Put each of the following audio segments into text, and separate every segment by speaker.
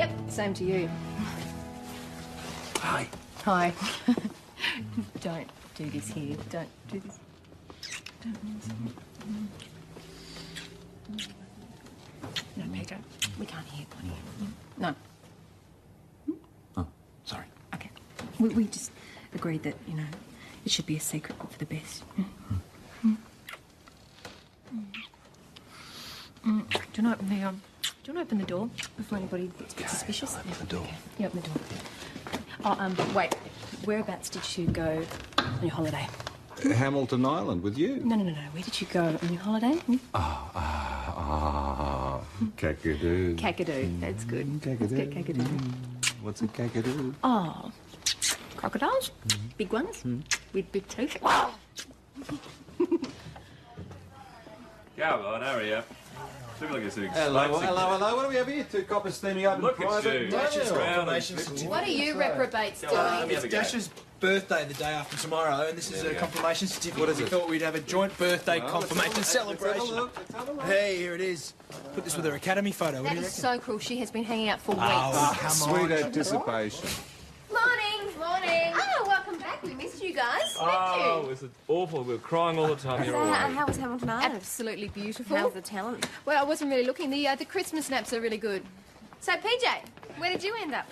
Speaker 1: Yep, same to you.
Speaker 2: Hi.
Speaker 1: Hi. Don't do this here. Don't do this. No, Pedro, we can't hear Bonnie. No.
Speaker 2: Oh, sorry.
Speaker 1: Okay. We just agreed that, you know, it should be a secret for the best. Do you want to open the, do you want to open the door before anybody gets a bit suspicious?
Speaker 2: Open the door.
Speaker 1: Yeah, open the door. Oh, wait. Whereabouts did you go on your holiday?
Speaker 2: Hamilton Island with you.
Speaker 1: No. Where did you go on your holiday?
Speaker 2: Kakadu.
Speaker 1: Kakadu. That's good.
Speaker 2: Kakadu.
Speaker 1: Let's get Kakadu.
Speaker 2: What's a kakadu?
Speaker 1: Oh, crocodiles? Big ones? With big teeth?
Speaker 3: Caroline, how are you? Look like it's an
Speaker 2: Hello. What do we have here? Two coppers steaming up in
Speaker 3: Look at
Speaker 2: private.
Speaker 3: you.
Speaker 2: Dash's
Speaker 3: confirmation
Speaker 1: What are you reprobates doing?
Speaker 3: It's
Speaker 4: Dash's birthday the day after tomorrow, and this is a confirmation certificate.
Speaker 2: What is
Speaker 4: We
Speaker 2: it?
Speaker 4: thought we'd have a joint birthday confirmation
Speaker 2: Let's have
Speaker 4: celebration.
Speaker 2: a look. Let's have a look.
Speaker 4: Hey, here it is. Put this with her academy photo. What
Speaker 1: That
Speaker 4: do you
Speaker 1: is
Speaker 4: reckon?
Speaker 1: so cruel. She has been hanging out for weeks.
Speaker 4: Oh, come
Speaker 2: Sweet
Speaker 4: on.
Speaker 2: anticipation.
Speaker 1: Morning. Oh, welcome back. We missed you guys.
Speaker 3: Oh, it's awful. We're crying all the time. You're all right.
Speaker 5: How was Hamilton Island?
Speaker 1: Absolutely beautiful.
Speaker 5: How's the talent?
Speaker 1: Well, I wasn't really looking. The Christmas snaps are really good. So, PJ, where did you end up?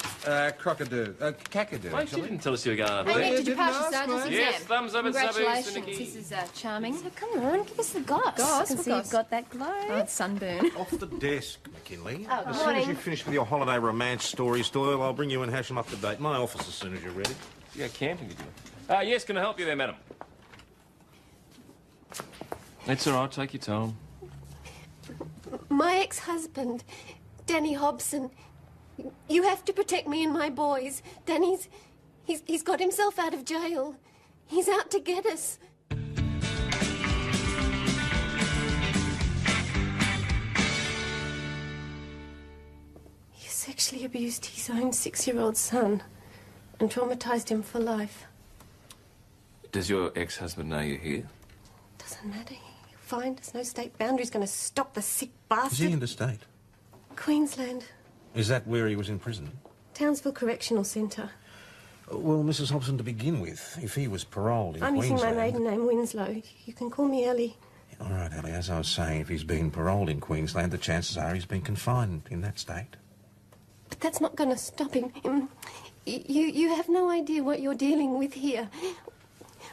Speaker 2: Crocodile. Kakadu,
Speaker 3: Why you
Speaker 2: actually.
Speaker 3: didn't tell us you were going up
Speaker 1: Hey,
Speaker 3: there?
Speaker 1: Nick, did you
Speaker 2: didn't
Speaker 1: pass your
Speaker 2: ask,
Speaker 1: sergeant's
Speaker 2: mate.
Speaker 1: exam?
Speaker 3: Yes, thumbs up at Subby,
Speaker 1: Congratulations.
Speaker 3: Sinicky.
Speaker 1: This is charming.
Speaker 5: So come on, give us the goss.
Speaker 1: Goss?
Speaker 5: I can
Speaker 1: What
Speaker 5: see
Speaker 1: goss?
Speaker 5: you've got that glow.
Speaker 1: Oh, it's sunburn.
Speaker 6: Off the desk, McKinley.
Speaker 5: Oh,
Speaker 6: as
Speaker 5: good
Speaker 6: soon as
Speaker 5: morning.
Speaker 6: you finish with your holiday romance stories, Doyle, I'll bring you and hash them up to date. My office as soon as you're ready.
Speaker 3: Yeah, camping, did you? Yes, can I help you there, madam? It's all right. Take your time.
Speaker 7: My ex-husband, Danny Hobson. You have to protect me and my boys. Danny's... He's got himself out of jail. He's out to get us. He sexually abused his own 6-year-old son and traumatized him for life.
Speaker 3: Does your ex-husband know you're here?
Speaker 7: Doesn't matter. He'll find us. No state boundary's going to stop the sick
Speaker 6: Is he
Speaker 7: bastard.
Speaker 6: interstate?
Speaker 7: Queensland.
Speaker 6: Is that where he was in prison?
Speaker 7: Townsville Correctional Centre.
Speaker 6: Well, Mrs. Hobson, to begin with, if he was paroled in
Speaker 7: I'm using
Speaker 6: Queensland...
Speaker 7: my maiden name, Winslow. You can call me Ellie.
Speaker 6: All right, Ellie, as I was saying, if he's been paroled in Queensland, the chances are he's been confined in that state.
Speaker 7: But that's not going to stop him. You have no idea what you're dealing with here.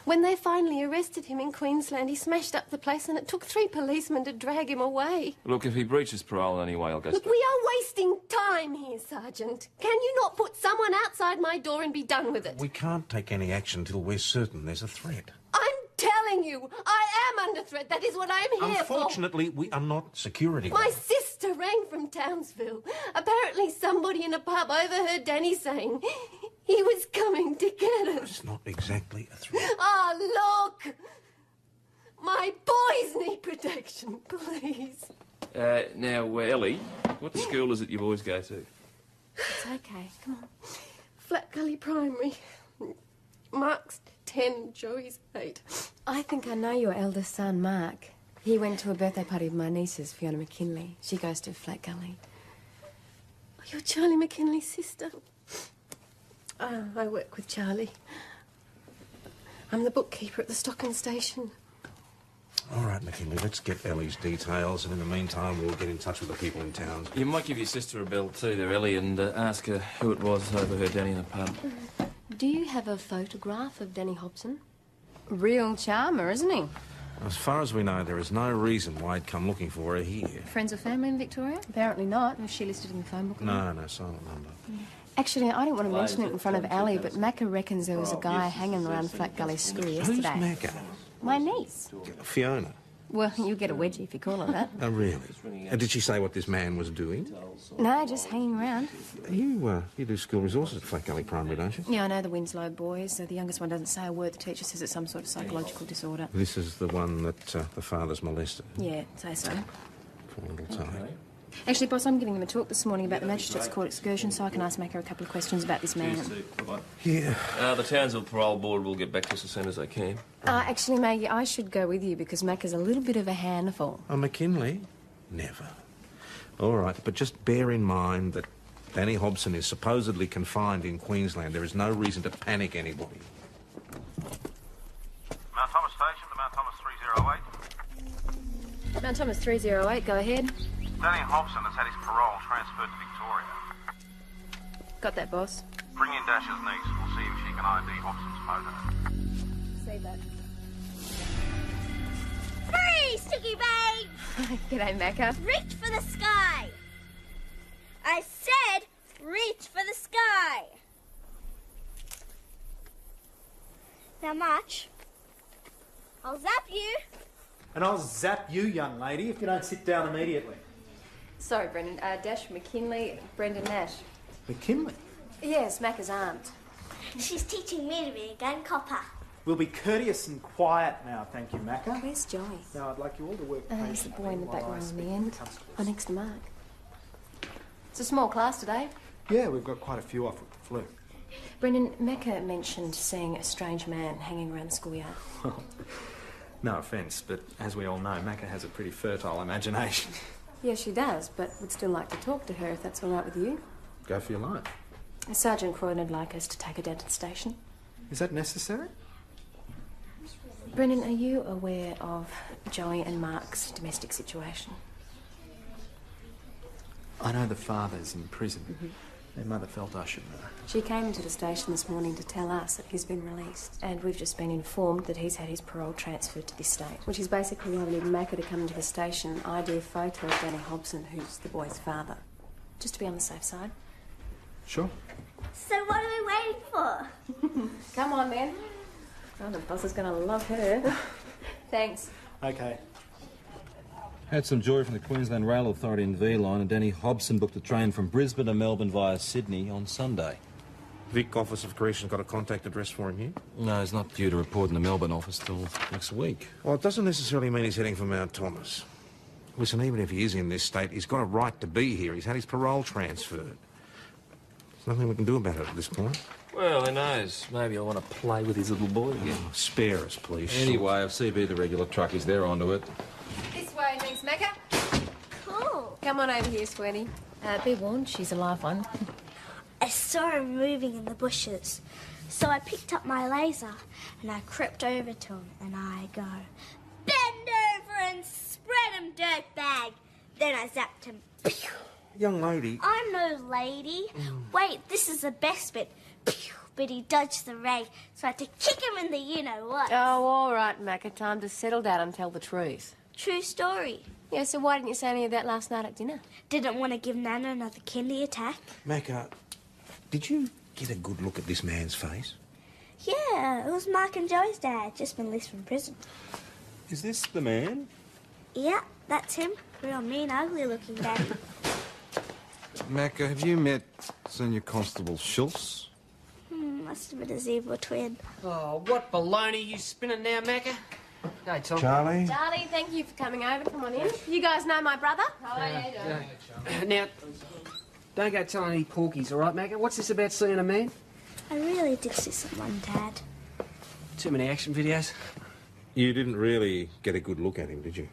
Speaker 7: When they finally arrested him in Queensland, he smashed up the place and it took 3 policemen to drag him away.
Speaker 3: Look, if he breaches parole anyway, I'll go
Speaker 7: Look,
Speaker 3: straight.
Speaker 7: we are wasting time here, Sergeant. Can you not put someone outside my door and be done with it?
Speaker 6: We can't take any action till we're certain there's a threat.
Speaker 7: I'm telling you, I am under threat. That is what I'm here for.
Speaker 6: Unfortunately, we are not security
Speaker 7: My
Speaker 6: guards.
Speaker 7: sister rang from Townsville. Apparently somebody in a pub overheard Danny saying he was coming to get us.
Speaker 6: It's not exactly a threat.
Speaker 7: Oh, look! My boys need protection, please.
Speaker 3: Now, Ellie, what school is it you boys go to?
Speaker 7: It's okay, come on. Flat Gully Primary. Mark's 10, Joey's 8.
Speaker 5: I think I know your eldest son, Mark. He went to a birthday party of my niece's, Fiona McKinley. She goes to Flat Gully.
Speaker 7: Oh, you're Charlie McKinley's sister. I work with Charlie. I'm the bookkeeper at the Stockton station.
Speaker 6: All right, McKinley, let's get Ellie's details, and in the meantime, we'll get in touch with the people in town.
Speaker 3: You might give your sister a bell too there, Ellie, and ask her who it was overheard Danny in the pub.
Speaker 5: Do you have a photograph of Danny Hobson?
Speaker 1: Real charmer, isn't he?
Speaker 6: As far as we know, there is no reason why I'd come looking for her here.
Speaker 1: Friends or family in Victoria? Apparently not. Was she listed in the phone book?
Speaker 6: No, silent number.
Speaker 5: Actually, I don't want to mention it in front of Ali, but Macca reckons there was a guy hanging around Flat Gully School
Speaker 6: Who's
Speaker 5: yesterday.
Speaker 6: Macca?
Speaker 5: My niece.
Speaker 6: Fiona.
Speaker 5: Well, you get a wedgie if you call her that.
Speaker 6: Oh, really? Did she say what this man was doing?
Speaker 5: No, just hanging around.
Speaker 6: You do school resources at Flat Gully Primary, don't you?
Speaker 5: Yeah, I know the Winslow boys. The youngest one doesn't say a word. The teacher says it's some sort of psychological disorder.
Speaker 6: This is the one that the father's molested.
Speaker 5: Yeah, say so.
Speaker 6: Poor little tie.
Speaker 1: Actually, boss, I'm giving them a talk this morning about the Magistrates Court excursion, so I can ask Macca a couple of questions about this man.
Speaker 6: Yeah.
Speaker 3: The Townsville Parole Board will get back to us as soon as they can.
Speaker 5: Actually, Maggie, I should go with you because Macca's a little bit of a handful.
Speaker 6: Oh, McKinley? Never. All right, but just bear in mind that Danny Hobson is supposedly confined in Queensland. There is no reason to panic anybody.
Speaker 8: Mount Thomas Station to Mount Thomas 308.
Speaker 5: Mount Thomas 308, go ahead.
Speaker 8: Danny Hobson has had his parole transferred to Victoria.
Speaker 5: Got that, boss.
Speaker 8: Bring in Dash's niece. We'll see if she can ID Hobson's photo.
Speaker 5: See that.
Speaker 9: Hurry, Sticky Babe!
Speaker 5: G'day, Macca.
Speaker 9: Reach for the sky! I said reach for the sky! Now march. I'll zap you.
Speaker 10: And I'll zap you, young lady, if you don't sit down immediately.
Speaker 5: Sorry, Brendan. Dash McKinley, Brendan Nash.
Speaker 10: McKinley?
Speaker 5: Yes, Macca's aunt.
Speaker 9: She's teaching me to be a gun copper.
Speaker 10: We'll be courteous and quiet now, thank you, Macca.
Speaker 5: Where's Joey?
Speaker 10: Now, I'd like you all to work
Speaker 5: He's the boy in the
Speaker 10: while I
Speaker 5: background on
Speaker 10: speak
Speaker 5: the
Speaker 10: to
Speaker 5: end.
Speaker 10: constables.
Speaker 5: Oh, next to Mark. It's a small class today.
Speaker 10: Yeah, we've got quite a few off with the flu.
Speaker 5: Brendan, Macca mentioned seeing a strange man hanging around the schoolyard.
Speaker 10: No offence, but as we all know, Macca has a pretty fertile imagination.
Speaker 5: Yes, she does, but would still like to talk to her if that's all right with you.
Speaker 10: Go for your life.
Speaker 5: Sergeant Croydon would like us to take her down to the station.
Speaker 10: Is that necessary?
Speaker 5: Brendan, are you aware of Joey and Mark's domestic situation?
Speaker 10: I know the father's in prison. Their mother felt I should know.
Speaker 5: She came into the station this morning to tell us that he's been released, and we've just been informed that he's had his parole transferred to this state, which is basically why we need Macca to come into the station, ID a photo of Danny Hobson, who's the boy's father, just to be on the safe side.
Speaker 10: Sure.
Speaker 9: So what are we waiting for?
Speaker 5: Come on, then. Oh, the boss is going to love her. Thanks.
Speaker 10: Okay.
Speaker 2: Had some joy from the Queensland Rail Authority in V-Line, and Danny Hobson booked a train from Brisbane to Melbourne via Sydney on Sunday.
Speaker 6: Vic Office of Corrections got a contact address for him here?
Speaker 3: No, he's not due to report in the Melbourne office till next week.
Speaker 6: Well, it doesn't necessarily mean he's heading for Mount Thomas. Listen, even if he is in this state, he's got a right to be here. He's had his parole transferred. There's nothing we can do about it at this point.
Speaker 3: Well, who knows? Maybe I want to play with his little boy again.
Speaker 6: Oh, spare us, please.
Speaker 2: Anyway, I've CB'd the regular truckies. They're onto it.
Speaker 5: This way, thanks, Macca.
Speaker 9: Cool.
Speaker 5: Come on over here, Sweetie. Be warned, she's a live one.
Speaker 9: I saw him moving in the bushes. So I picked up my laser and I crept over to him and I go, bend over and spread him, dirtbag. Then I zapped him. Pew.
Speaker 6: Young lady.
Speaker 9: I'm no lady. Wait, this is the best bit. Pew. But he dodged the ray, so I had to kick him in the you-know-what.
Speaker 5: Oh, all right, Macca. Time to settle down and tell the truth.
Speaker 9: True story.
Speaker 5: Yeah, so why didn't you say any of that last night at dinner?
Speaker 9: Didn't want to give Nana another kidney attack.
Speaker 6: Macca, did you get a good look at this man's face?
Speaker 9: Yeah, it was Mark and Joey's dad, just been released from prison.
Speaker 2: Is this the man?
Speaker 9: Yeah, that's him. Real mean, ugly-looking daddy.
Speaker 2: Macca, have you met Senior Constable Schultz?
Speaker 9: Must have been a zebra twin.
Speaker 11: Oh, what baloney you spinning now, Macca? Hey, Tom.
Speaker 6: Charlie?
Speaker 5: Charlie, thank you for coming over. Come on in. You guys know my brother?
Speaker 11: Now, don't go telling any porkies, all right, Macca? What's this about seeing a man?
Speaker 9: I really did see someone, Dad.
Speaker 11: Too many action videos.
Speaker 6: You didn't really get a good look at him, did you?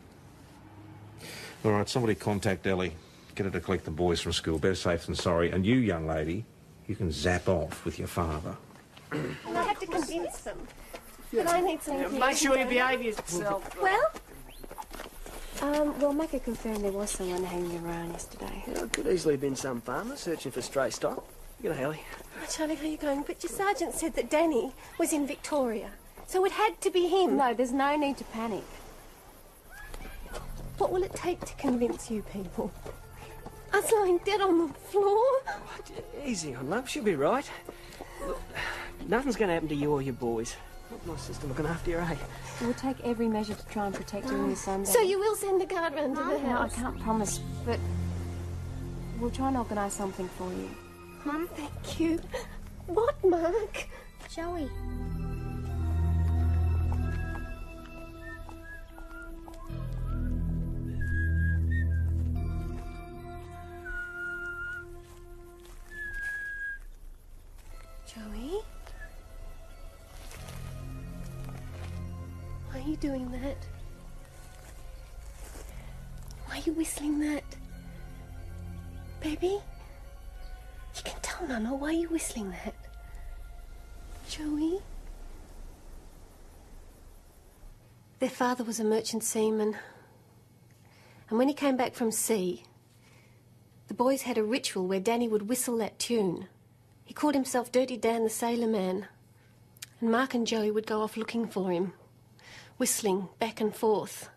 Speaker 6: All right, somebody contact Ellie. Get her to collect the boys from school. Better safe than sorry. And you, young lady, you can zap off with your father.
Speaker 7: And I have to convince them. But I need something.
Speaker 11: Make sure you behave yourself.
Speaker 7: Well,
Speaker 5: Well, Macca confirmed there was someone hanging around yesterday.
Speaker 11: Yeah, it could easily have been some farmer searching for stray stock. You know, Ellie.
Speaker 7: oh, Charlie, where are you going? But your sergeant said that Danny was in Victoria. So it had to be him.
Speaker 5: No, there's no need to panic.
Speaker 7: What will it take to convince you people? Us lying dead on the floor?
Speaker 11: Easy on, love. She'll be right. Look, nothing's going to happen to you or your boys. Not my sister looking after you, eh?
Speaker 5: We'll take every measure to try and protect you and your son.
Speaker 7: So you will send a guard round to the
Speaker 5: No, I
Speaker 7: house?
Speaker 5: can't promise, but we'll try and organise something for you.
Speaker 7: Mum, thank you. What, Mark?
Speaker 9: Joey.
Speaker 7: Joey? Why are you doing that? Why are you whistling that? Baby? Oh, Mama, why are you whistling that? Joey? Their father was a merchant seaman. And when he came back from sea, the boys had a ritual where Danny would whistle that tune. He called himself Dirty Dan the Sailor Man. And Mark and Joey would go off looking for him, whistling back and forth,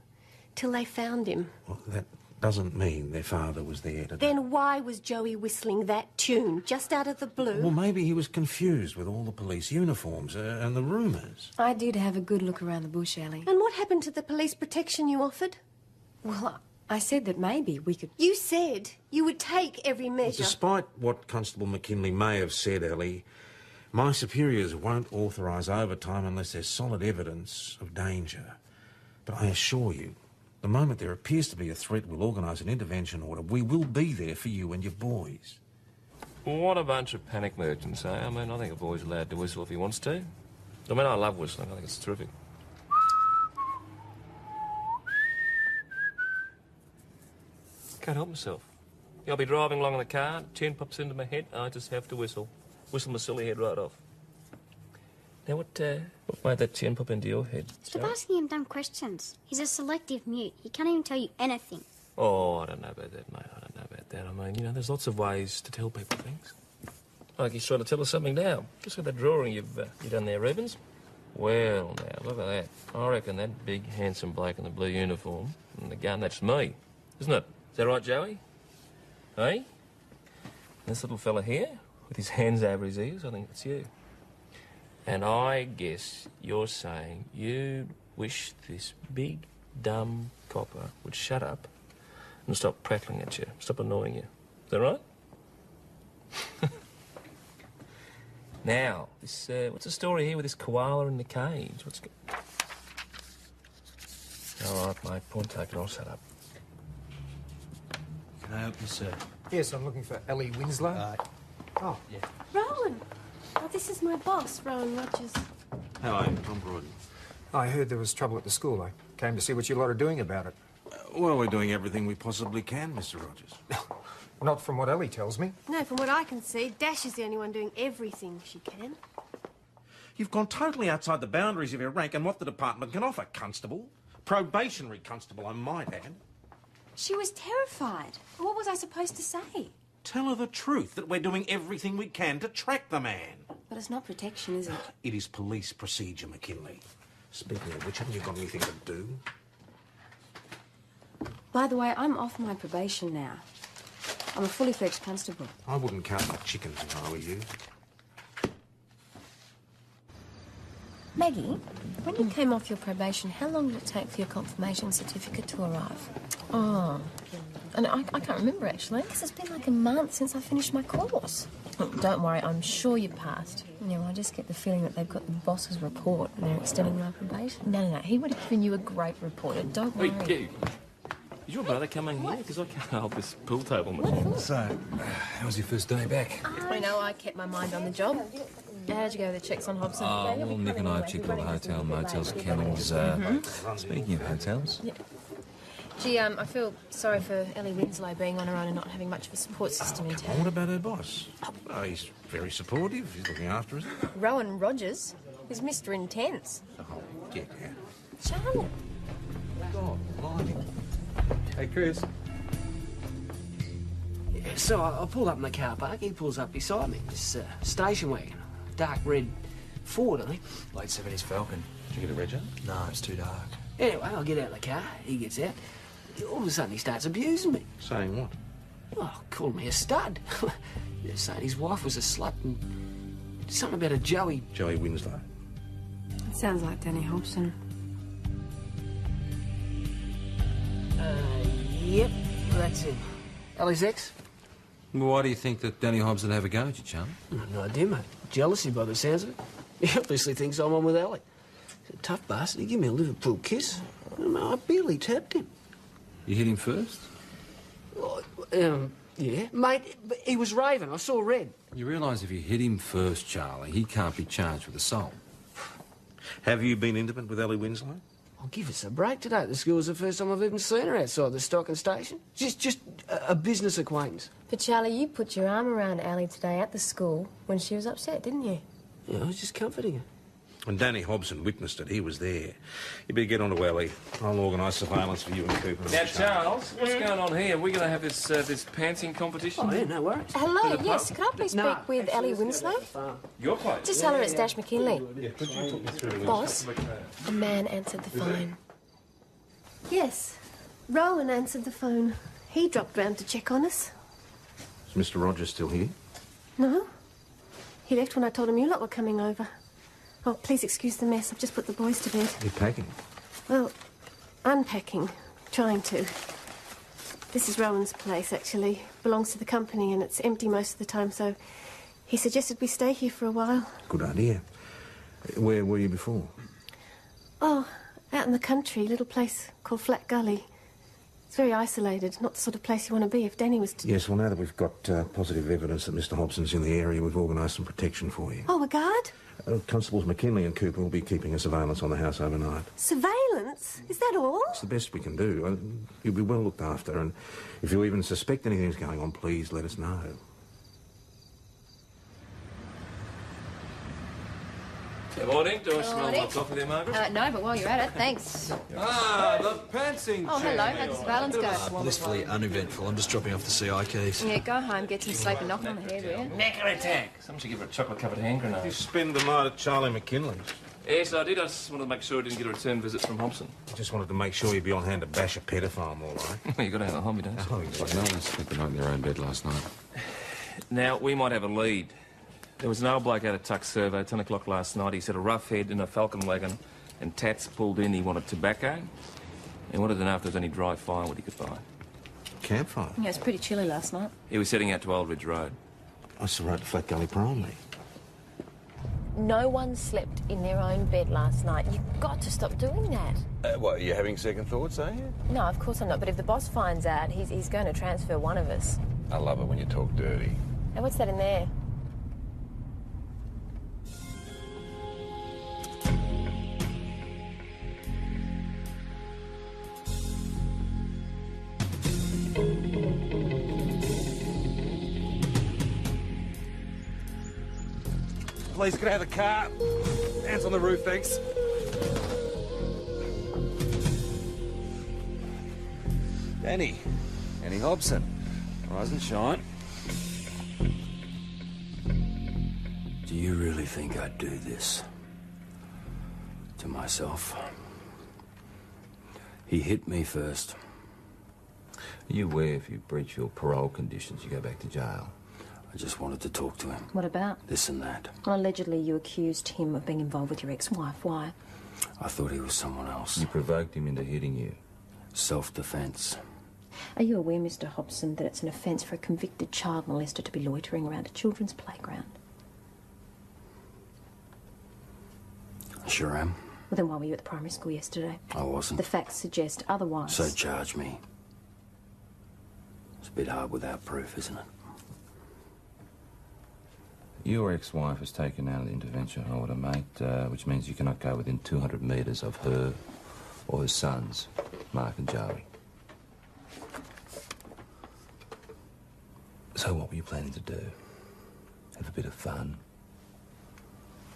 Speaker 7: till they found him.
Speaker 6: Well, that doesn't mean their father was there to...
Speaker 7: Then why was Joey whistling that tune, just out of the blue?
Speaker 6: Well, maybe he was confused with all the police uniforms and the rumours.
Speaker 1: I did have a good look around the bush, Ellie.
Speaker 7: And what happened to the police protection you offered?
Speaker 1: Well, I said that maybe we could...
Speaker 7: You said you would take every measure.
Speaker 6: Despite what Constable McKinley may have said, Ellie, my superiors won't authorise overtime unless there's solid evidence of danger. But I assure you, the moment there appears to be a threat, we'll organise an intervention order. We will be there for you and your boys.
Speaker 3: What a bunch of panic merchants, eh? I mean, I think a boy's allowed to whistle if he wants to. I mean, I love whistling. I think it's terrific. Can't help myself. I'll be driving along in the car, tune pops into my head, I just have to whistle. Whistle my silly head right off. Now, what made that tune pop into your head?
Speaker 9: Stop
Speaker 3: Sarah?
Speaker 9: asking him dumb questions. He's a selective mute. He can't even tell you anything.
Speaker 3: Oh, I don't know about that, mate. I don't know about that. I mean, you know, there's lots of ways to tell people things. Like he's trying to tell us something now. Just at that drawing you've done there, Evans. Well, now, look at that. I reckon that big, handsome bloke in the blue uniform and the gun, that's me, isn't it? Is that right, Joey? Hey? This little fella here, with his hands over his ears, I think it's you. And I guess you're saying you wish this big, dumb copper would shut up and stop prattling at you, stop annoying you. Is that right? Now, this, what's the story here with this koala in the cage? What's... All right, mate, point taken, I'll shut up.
Speaker 4: Can I help you, sir?
Speaker 12: Yes, I'm looking for Ellie Winslow.
Speaker 4: Oh, yeah.
Speaker 7: Rowan! Oh, this is my boss, Rowan Rogers.
Speaker 6: Hello, I'm Broden.
Speaker 12: I heard there was trouble at the school. I came to see what you lot are doing about it.
Speaker 6: Well, we're doing everything we possibly can, Mr. Rogers.
Speaker 12: Not from what Ellie tells me.
Speaker 7: No, from what I can see, Dash is the only one doing everything she can.
Speaker 6: You've gone totally outside the boundaries of your rank and what the department can offer, Constable. Probationary constable, I might add.
Speaker 1: She was terrified. What was I supposed to say?
Speaker 6: Tell her the truth, that we're doing everything we can to track the man.
Speaker 1: But it's not protection, is it?
Speaker 6: It is police procedure, McKinley. Speaking of which, haven't you got anything to do?
Speaker 1: By the way, I'm off my probation now. I'm a fully fledged constable.
Speaker 6: I wouldn't count my chickens if I were you.
Speaker 7: Maggie, when you came off your probation, how long did it take for your confirmation certificate to arrive?
Speaker 1: Oh, and I can't remember, actually, because it's been like a month since I finished my course. Don't worry, I'm sure you passed. Yeah, well, I just get the feeling that they've got the boss's report and they're extending my probation. No, he would have given you a great report. Don't worry.
Speaker 3: Hey, you. Is your brother coming here? Because I can't hold this pool table much.
Speaker 2: So, how was your first day back?
Speaker 1: I know, I kept my mind on the job. How'd you go with the checks on Hobson?
Speaker 2: Oh, well, Nick and I have checked all the hotel, motels, kennels. Speaking of hotels...
Speaker 1: Yeah. Gee, I feel sorry for Ellie Winslow being on her own and not having much of a support system in town.
Speaker 6: What about her boss? Oh, he's very supportive. He's looking after us.
Speaker 1: Rowan Rogers is Mr. Intense.
Speaker 6: Oh, yeah.
Speaker 1: Charlotte.
Speaker 6: God, blimey.
Speaker 11: Hey, Chris. Yeah, so I pulled up in the car park. He pulls up beside me. This station wagon. Dark red Ford, I think.
Speaker 4: Late 70s Falcon.
Speaker 6: Did you get a reg up?
Speaker 4: No, it's too dark.
Speaker 11: Anyway, I get out of the car. He gets out. All of a sudden, he starts abusing me.
Speaker 6: Saying what?
Speaker 11: Oh, called me a stud. Saying his wife was a slut and something about a Joey.
Speaker 6: Joey Winslow.
Speaker 1: It sounds like Danny Hobson.
Speaker 11: Yep, that's him. Ellie's ex?
Speaker 2: Why do you think that Danny Hobson have a go at you, chum?
Speaker 11: No idea, mate. Jealousy by the sounds of it. He obviously thinks I'm on with Ellie. He's a tough bastard. He gave me a Liverpool kiss. I barely tapped him.
Speaker 2: You hit him first?
Speaker 11: Yeah. Mate, he was raving. I saw red.
Speaker 2: You realise if you hit him first, Charlie, he can't be charged with assault.
Speaker 6: Have you been intimate with Ellie Winslow?
Speaker 11: Oh, give us a break today. The school's the first time I've even seen her outside the stocking station. Just a business acquaintance.
Speaker 1: But Charlie, you put your arm around Ellie today at the school when she was upset, didn't you?
Speaker 11: Yeah, I was just comforting her.
Speaker 6: And Danny Hobson witnessed it. He was there. You better get on to Ellie. I'll organise surveillance for you and Cooper.
Speaker 3: Now, Charles, what's going on here? We're going to have this pantsing competition?
Speaker 11: Oh, yeah, no worries.
Speaker 1: Hello, yes. Could I please speak with Ellie Winslow?
Speaker 3: Your place?
Speaker 1: Just tell her it's Dash McKinley.
Speaker 6: Yeah, could you put me through?
Speaker 1: Boss, a man answered the phone.
Speaker 7: Yes. Rowan answered the phone. He dropped round to check on us.
Speaker 6: Is Mr. Rogers still here?
Speaker 7: No. He left when I told him you lot were coming over. Oh, please excuse the mess. I've just put the boys to bed.
Speaker 6: You're packing?
Speaker 7: Well, unpacking. Trying to. This is Rowan's place, actually. Belongs to the company, and it's empty most of the time, so he suggested we stay here for a while.
Speaker 6: Good idea. Where were you before?
Speaker 7: Oh, out in the country, little place called Flat Gully. It's very isolated, not the sort of place you want to be if Danny was to...
Speaker 6: Yes, well, now that we've got positive evidence that Mr. Hobson's in the area, we've organised some protection for you.
Speaker 7: Oh, a guard?
Speaker 6: Constables McKinley and Cooper will be keeping a surveillance on the house overnight.
Speaker 7: Surveillance? Is that all?
Speaker 6: It's the best we can do. You'll be well looked after, and if you even suspect anything's going on, please let us know.
Speaker 3: Good morning. Do I smell my coffee there, Margaret?
Speaker 13: No, but while you're at it, thanks.
Speaker 3: Ah, the pantsing
Speaker 13: Oh, hello. How'd the surveillance go?
Speaker 4: Blissfully uneventful. I'm just dropping off the CI keys.
Speaker 13: Yeah, go home, get some sleep and knock on the head, will you?
Speaker 3: Knacker attack. Someone should give her a chocolate-covered hand grenade.
Speaker 6: You spend the night at Charlie McKinley's.
Speaker 3: Yes, I did. I just wanted to make sure I didn't get a return visit from Hobson.
Speaker 6: I just wanted to make sure you'd be on hand to bash a pedophile, more like.
Speaker 3: You got to have a hobby, don't you?
Speaker 6: Oh,
Speaker 14: Like no one spent the night in their own bed last night.
Speaker 3: Now, we might have a lead. There was an old bloke out at Tuck Servo, 10 o'clock last night. He said a rough head in a Falcon wagon, and Tats pulled in. He wanted tobacco. He wanted to know if there was any dry firewood he could buy.
Speaker 6: Campfire?
Speaker 13: Yeah, it was pretty chilly last night.
Speaker 3: He was heading out to Old Ridge Road.
Speaker 6: I saw her at Flat Gully Primary.
Speaker 1: No one slept in their own bed last night. You've got to stop doing that.
Speaker 14: What, are you having second thoughts, are you?
Speaker 1: No, of course I'm not. But if the boss finds out, he's going to transfer one of us.
Speaker 14: I love it when you talk dirty.
Speaker 1: Hey, what's that in there?
Speaker 6: Please get out of the car. Hands on the roof, thanks.
Speaker 14: Danny Hobson. Rise and shine.
Speaker 15: Do you really think I'd do this to myself? He hit me first.
Speaker 2: Are you aware if you breach your parole conditions, you go back to jail?
Speaker 15: I just wanted to talk to him.
Speaker 13: What about?
Speaker 15: This and that.
Speaker 13: Well, allegedly you accused him of being involved with your ex-wife. Why?
Speaker 15: I thought he was someone else.
Speaker 2: You provoked him into hitting you.
Speaker 15: Self-defense.
Speaker 13: Are you aware, Mr. Hobson, that it's an offence for a convicted child molester to be loitering around a children's playground?
Speaker 15: I sure am.
Speaker 13: Well, then why were you at the primary school yesterday?
Speaker 15: I wasn't.
Speaker 13: The facts suggest otherwise.
Speaker 15: So charge me. It's a bit hard without proof, isn't it?
Speaker 2: Your ex-wife has taken out an intervention order, mate, which means you cannot go within 200 metres of her or her sons, Mark and Joey. So what were you planning to do? Have a bit of fun?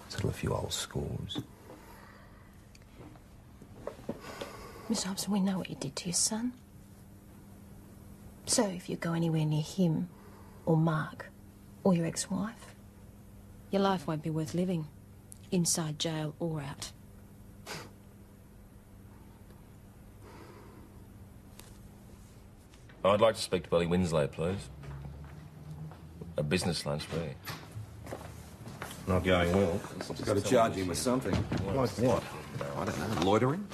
Speaker 2: Settle a few old scores?
Speaker 13: Mr. Hobson, we know what you did to your son. So if you go anywhere near him, or Mark, or your ex-wife, your life won't be worth living, inside jail or out.
Speaker 3: I'd like to speak to Ellie Winslow, please. A business lunch, please.
Speaker 6: Not going well.
Speaker 14: Got to charge him with something.
Speaker 6: Like what?
Speaker 14: I don't know. Loitering?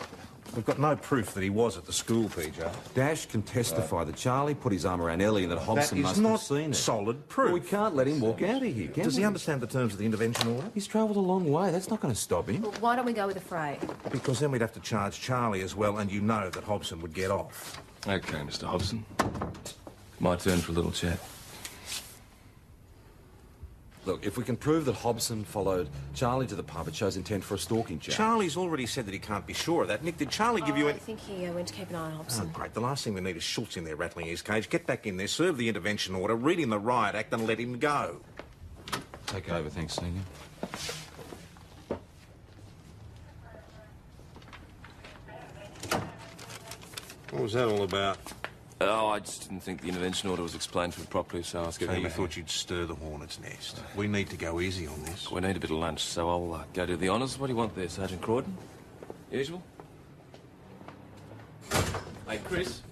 Speaker 6: We've got no proof that he was at the school, PJ.
Speaker 14: Dash can testify that Charlie put his arm around Ellie and that Hobson must have seen it.
Speaker 6: Solid proof.
Speaker 14: Well, we can't let him walk out of here, can
Speaker 6: Does
Speaker 14: we?
Speaker 6: he understand the terms of the intervention order?
Speaker 14: He's travelled a long way. That's not going to stop him.
Speaker 13: Well, why don't we go with a fray?
Speaker 6: Because then we'd have to charge Charlie as well, and you know that Hobson would get off.
Speaker 3: OK, Mr. Hobson. My turn for a little chat.
Speaker 14: Look, if we can prove that Hobson followed Charlie to the pub, it shows intent for a stalking charge.
Speaker 6: Charlie's already said that he can't be sure of that. Nick, did Charlie give you
Speaker 5: I
Speaker 6: any...
Speaker 5: think he went to keep an eye on Hobson.
Speaker 6: Oh, great. The last thing we need is Schultz in there rattling his cage. Get back in there, serve the intervention order, read him the riot act and let him go.
Speaker 2: Take over, thanks, Senior.
Speaker 6: What was that all about?
Speaker 3: Oh, I just didn't think the intervention order was explained to me properly, so I was getting...
Speaker 6: So you thought you'd stir the hornet's nest. We need to go easy on this.
Speaker 3: We need a bit of lunch, so I'll go do the honours. What do you want there, Sergeant Croydon? Usual? Hey, Chris,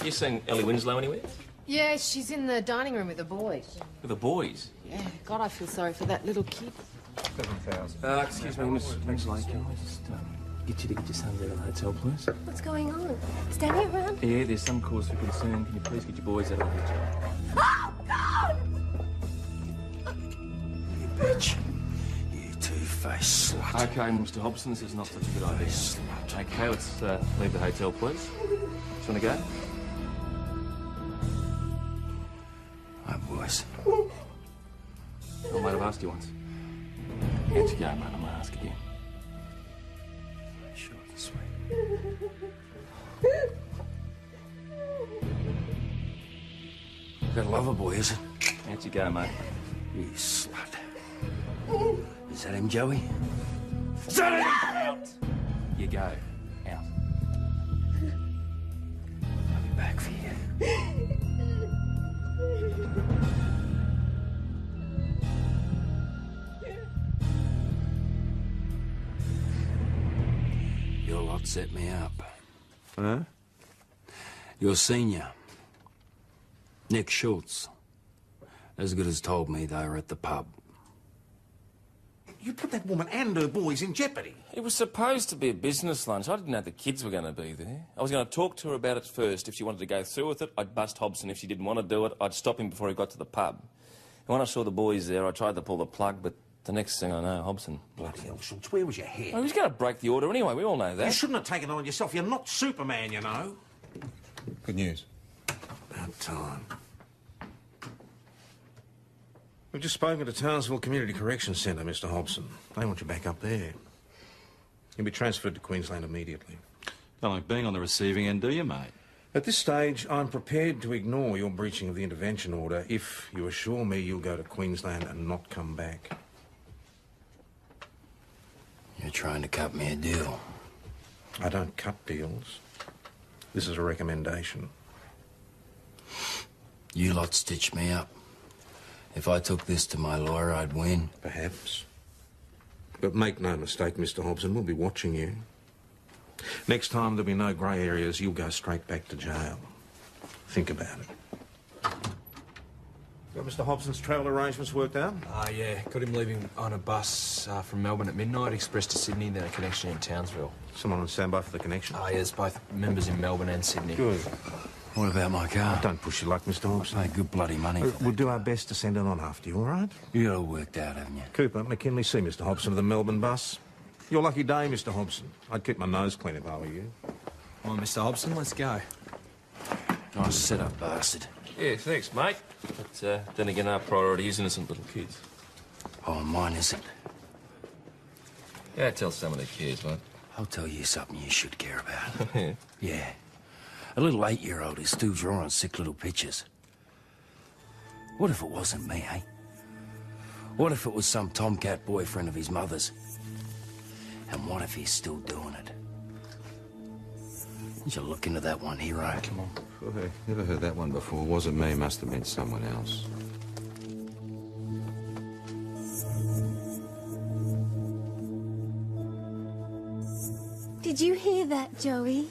Speaker 3: you seen Ellie Winslow anywhere?
Speaker 16: Yeah, she's in the dining room with the boys.
Speaker 3: With the boys?
Speaker 16: Yeah, God, I feel sorry for that little kid.
Speaker 12: 7,000.
Speaker 3: Excuse me, Miss Winslow, can I just get you to get your son there to the hotel, please?
Speaker 7: What's going on? Is Danny around?
Speaker 3: Yeah, there's some cause for concern. Can you please get your boys out of the hotel?
Speaker 7: Oh, God!
Speaker 15: You bitch. You two-faced slut.
Speaker 3: Okay, Mr. Hobson, this is not such a good idea. Okay, let's leave the hotel, please. Just want to go?
Speaker 15: Hi, boys.
Speaker 3: I might have asked you once. How'd you go, mate? I might ask again.
Speaker 15: Short and sweet. Gotta love a boy, is it?
Speaker 3: How'd you go, mate?
Speaker 15: You slut. Is that him, Joey?
Speaker 3: Shut it! Out! You go. Out.
Speaker 15: I'll be back for you. Your lot set me up.
Speaker 6: Huh?
Speaker 15: Your senior, Nick Schultz, as good as told me they were at the pub.
Speaker 6: You put that woman and her boys in jeopardy.
Speaker 3: It was supposed to be a business lunch. I didn't know the kids were going to be there. I was going to talk to her about it first. If she wanted to go through with it, I'd bust Hobson. If she didn't want to do it, I'd stop him before he got to the pub. And when I saw the boys there, I tried to pull the plug, but the next thing I know, Hobson...
Speaker 6: Bloody hell, Schultz, where was your head?
Speaker 3: Oh, he was going to break the order anyway. We all know that.
Speaker 6: You shouldn't have taken it on yourself. You're not Superman, you know.
Speaker 2: Good news.
Speaker 6: About time. We've just spoken to Townsville Community Corrections Centre, Mr. Hobson. They want you back up there. You'll be transferred to Queensland immediately.
Speaker 2: Don't like being on the receiving end, do you, mate?
Speaker 6: At this stage, I'm prepared to ignore your breaching of the intervention order if you assure me you'll go to Queensland and not come back.
Speaker 15: You're trying to cut me a deal.
Speaker 6: I don't cut deals. This is a recommendation.
Speaker 15: You lot stitched me up. If I took this to my lawyer, I'd win.
Speaker 6: Perhaps. But make no mistake, Mr. Hobson, we'll be watching you. Next time there'll be no grey areas, you'll go straight back to jail. Think about it. Got Mr. Hobson's travel arrangements worked out?
Speaker 10: Yeah. Got him leaving on a bus from Melbourne at midnight, express to Sydney, then a connection in Townsville.
Speaker 6: Someone on standby for the connection?
Speaker 10: Yeah, there's both members in Melbourne and Sydney.
Speaker 6: Good.
Speaker 15: What about my car?
Speaker 6: Don't push your luck, Mr. Hobson.
Speaker 15: I pay good bloody money for that.
Speaker 6: We'll do our best to send it on after you, all right?
Speaker 15: You got it all worked out, haven't you?
Speaker 6: Cooper, McKinley, see Mr. Hobson to the Melbourne bus. Your lucky day, Mr. Hobson. I'd keep my nose clean if I were you.
Speaker 10: Come on, Mr. Hobson, let's go.
Speaker 15: Nice setup, bastard.
Speaker 3: Yeah, thanks, mate. But then again, our priority is innocent little kids.
Speaker 15: Oh, mine isn't.
Speaker 3: Yeah, tell someone who cares, mate.
Speaker 15: I'll tell you something you should care about.
Speaker 3: Yeah.
Speaker 15: Yeah. A little 8-year-old who's still drawing sick little pictures. What if it wasn't me, eh? What if it was some tomcat boyfriend of his mother's? And what if he's still doing it? Did you look into that one, hero?
Speaker 2: Come on. Never heard that one before. Wasn't me, must have been someone else.
Speaker 7: Did you hear that, Joey?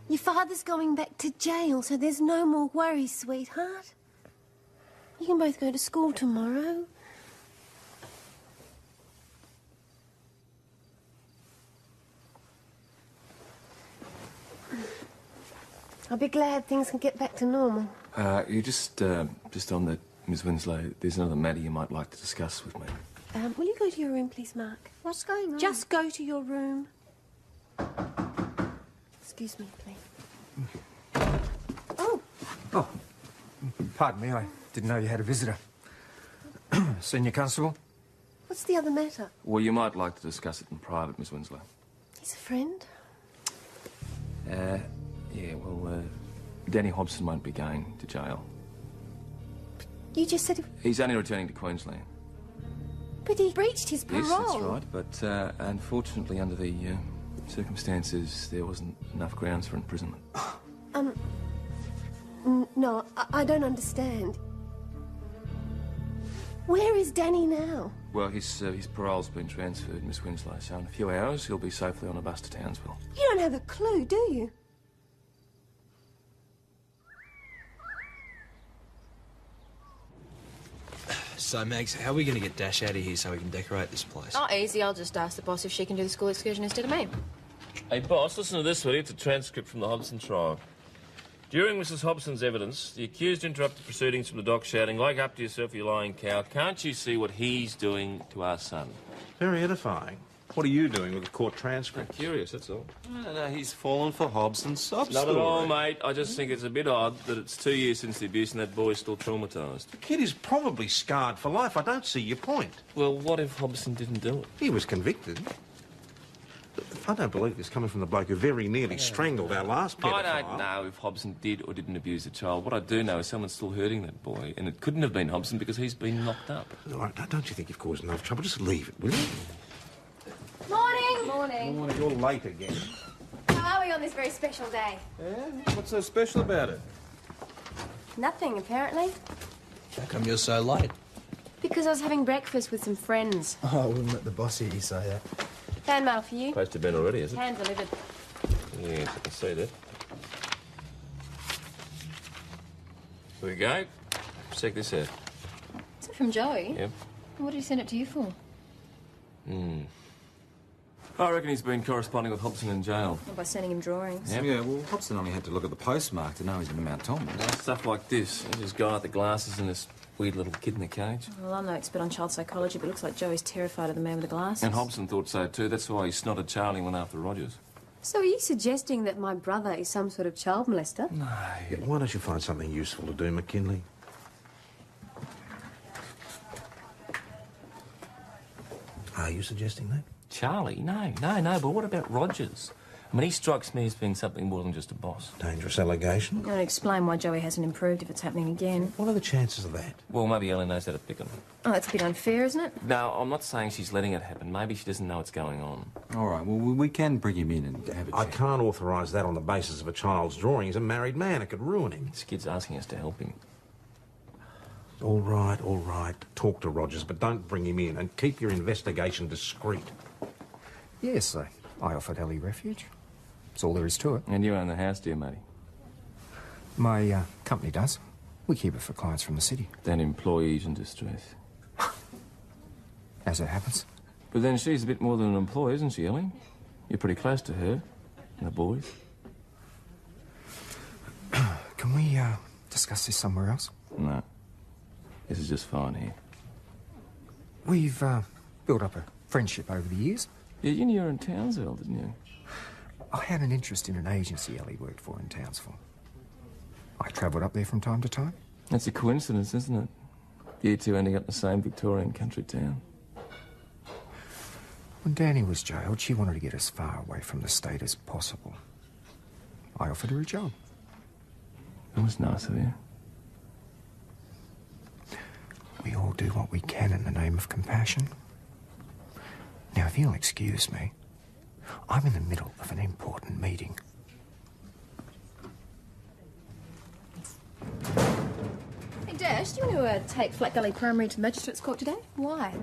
Speaker 7: Your father's going back to jail, so there's no more worries, sweetheart. You can both go to school tomorrow. I'll be glad things can get back to normal.
Speaker 3: You just on that, Miss Winslow, there's another matter you might like to discuss with me.
Speaker 7: Will you go to your room, please, Mark?
Speaker 9: What's going on?
Speaker 7: Just go to your room. Excuse me, please.
Speaker 12: Oh, pardon me. I didn't know you had a visitor. Senior Constable?
Speaker 7: What's the other matter?
Speaker 3: Well, you might like to discuss it in private, Miss Winslow.
Speaker 7: He's a friend.
Speaker 3: Yeah, well, Danny Hobson won't be going to jail.
Speaker 7: You just said...
Speaker 3: He's only returning to Queensland.
Speaker 7: But he breached his parole.
Speaker 3: Yes, that's right, but unfortunately under the circumstances, there wasn't enough grounds for imprisonment.
Speaker 7: No, I don't understand. Where is Danny now?
Speaker 3: Well, his parole's been transferred, Miss Winslow, so in a few hours he'll be safely on a bus to Townsville.
Speaker 7: You don't have a clue, do you?
Speaker 4: So, Mags, how are we going to get Dash out of here so we can decorate this place?
Speaker 13: Oh, easy. I'll just ask the boss if she can do the school excursion instead of me.
Speaker 3: Hey, boss, listen to this, will you? It's a transcript from the Hobson trial. During Mrs. Hobson's evidence, the accused interrupted proceedings from the dock shouting, "Wake up to yourself, you lying cow. Can't you see what he's doing to our son?"
Speaker 6: Very edifying. What are you doing with the court transcript?
Speaker 3: I'm curious, that's all.
Speaker 14: No, he's fallen for Hobson's sob
Speaker 3: Not
Speaker 14: story.
Speaker 3: at all, mate. I just think it's a bit odd that it's 2 years since the abuse and that boy's still traumatised.
Speaker 6: The kid is probably scarred for life. I don't see your point.
Speaker 3: Well, what if Hobson didn't do it?
Speaker 6: He was convicted. I don't believe this coming from the bloke who very nearly strangled our last pedophile.
Speaker 3: I don't know if Hobson did or didn't abuse the child. What I do know is someone's still hurting that boy, and it couldn't have been Hobson because he's been locked up.
Speaker 6: All right, don't you think you've caused enough trouble? Just leave it, will you?
Speaker 7: Morning! Morning.
Speaker 6: You're late again.
Speaker 7: How are we on this very special day?
Speaker 14: Yeah? What's so special about it?
Speaker 7: Nothing, apparently.
Speaker 4: How come you're so late?
Speaker 7: Because I was having breakfast with some friends.
Speaker 12: Oh, I wouldn't let the boss hear you say that.
Speaker 7: Fan mail for you.
Speaker 3: Supposed to have been already, is it?
Speaker 7: Hand delivered.
Speaker 3: Yes, I can see that. Here we go. Check this out.
Speaker 13: Is it from Joey?
Speaker 3: Yep.
Speaker 13: What did he send it to you for?
Speaker 3: I reckon he's been corresponding with Hobson in jail.
Speaker 13: Or by sending him drawings?
Speaker 3: Yep.
Speaker 14: Yeah, well, Hobson only had to look at the postmark to know he's in Mount Tom.
Speaker 3: Stuff like this. There's this guy with the glasses and this weird little kid in the cage.
Speaker 13: Well, I'm no expert on child psychology, but it looks like Joey's terrified of the man with the glasses.
Speaker 3: And Hobson thought so too. That's why he snotted Charlie and went after Rogers.
Speaker 5: So are you suggesting that my brother is some sort of child molester?
Speaker 3: No.
Speaker 6: Yeah, why don't you find something useful to do, McKinley? Are you suggesting that?
Speaker 3: Charlie? No, but what about Rogers? I mean, he strikes me as being something more than just a boss.
Speaker 6: Dangerous allegation.
Speaker 13: I'm going to explain why Joey hasn't improved if it's happening again.
Speaker 6: What are the chances of that?
Speaker 3: Well, maybe Ellie knows how to pick him.
Speaker 13: Oh, that's a bit unfair, isn't it?
Speaker 3: No, I'm not saying she's letting it happen. Maybe she doesn't know what's going on.
Speaker 14: All right, well, we can bring him in and have a
Speaker 6: I
Speaker 14: chat.
Speaker 6: can't authorise that on the basis of a child's drawing. He's a married man. It could ruin him.
Speaker 3: This kid's asking us to help him.
Speaker 6: All right. Talk to Rogers, but don't bring him in, and keep your investigation discreet.
Speaker 12: Yes, I offered Ellie refuge. That's all there is to it.
Speaker 3: And you own the house, dear matey?
Speaker 12: My company does. We keep it for clients from the city.
Speaker 3: Then employees in distress.
Speaker 12: As it happens.
Speaker 3: But then she's a bit more than an employee, isn't she, Ellie? You're pretty close to her and the boys.
Speaker 12: Can we discuss this somewhere else?
Speaker 3: No. This is just fine here.
Speaker 12: We've built up a friendship over the years.
Speaker 3: Yeah, you knew her in Townsville, didn't you?
Speaker 12: I had an interest in an agency Ellie worked for in Townsville. I travelled up there from time to time.
Speaker 3: That's a coincidence, isn't it? You two ending up in the same Victorian country town.
Speaker 12: When Danny was jailed, she wanted to get as far away from the state as possible. I offered her a job.
Speaker 3: That was nice of you.
Speaker 12: We all do what we can in the name of compassion. Now, if you'll excuse me, I'm in the middle of an important meeting.
Speaker 13: Hey, Dash, do you want to take Flat Gully Primary to Magistrates Court today? Why?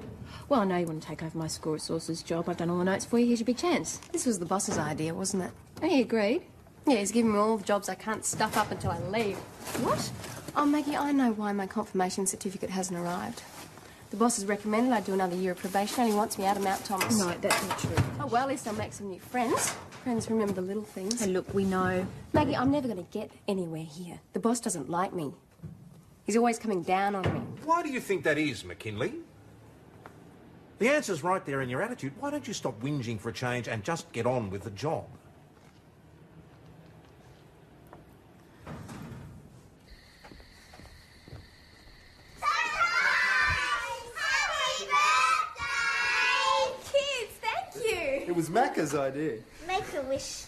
Speaker 13: Well, I know you want to take over my score resources job. I've done all the notes for you. Here's your big chance.
Speaker 5: This was the boss's idea, wasn't it?
Speaker 13: And he agreed.
Speaker 5: Yeah, he's giving me all the jobs I can't stuff up until I leave.
Speaker 13: What?
Speaker 5: Oh, Maggie, I know why my confirmation certificate hasn't arrived. The boss has recommended I do another year of probation and he wants me out of Mount Thomas.
Speaker 13: No, that's not true.
Speaker 5: Oh, well, at least I'll make some new friends. Friends remember the little things.
Speaker 13: Hey, look, we know.
Speaker 5: Maggie, I'm never going to get anywhere here. The boss doesn't like me. He's always coming down on me.
Speaker 6: Why do you think that is, McKinley? The answer's right there in your attitude. Why don't you stop whinging for a change and just get on with the job?
Speaker 4: was Macca's idea.
Speaker 9: Make a wish.